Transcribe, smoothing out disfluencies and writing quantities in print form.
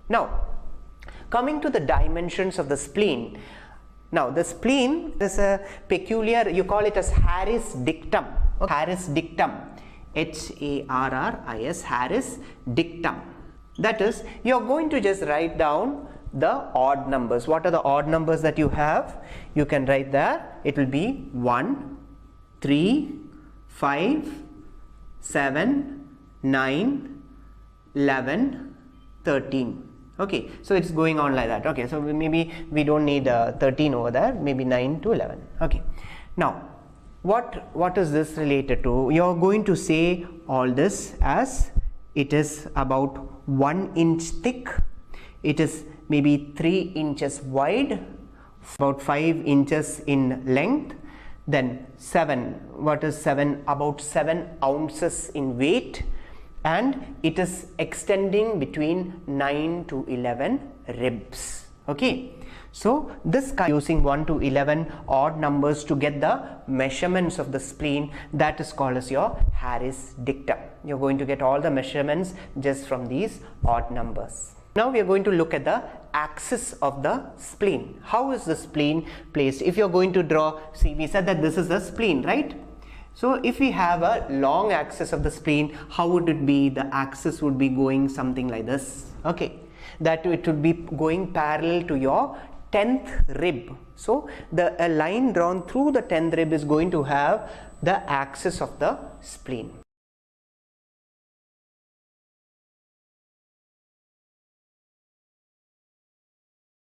Now, coming to the dimensions of the spleen. Now, the spleen is a peculiar, you call it as Harris dictum. Okay. Harris dictum. Harris, Harris dictum. That is, you are going to just write down the odd numbers. What are the odd numbers that you have? You can write there. It will be 1, 3, 5, 7, 9, 11, 13. Okay, so it's going on like that. Okay, so maybe we don't need 13 over there, maybe 9 to 11. Okay, now what is this related to? You're going to say all this as it is about 1 inch thick, it is maybe 3 inches wide, about 5 inches in length, then 7, what is 7? About 7 ounces in weight, and it is extending between 9 to 11 ribs. Okay, so this kind using 1 to 11 odd numbers to get the measurements of the spleen, that is called as your Harris dictum. You're going to get all the measurements just from these odd numbers. Now we are going to look at the axis of the spleen. How is the spleen placed? If you're going to draw, see, we said that this is the spleen, right? So if we have a long axis of the spleen, how would it be? The axis would be going something like this. Okay, that it would be going parallel to your 10th rib. So a line drawn through the 10th rib is going to have the axis of the spleen.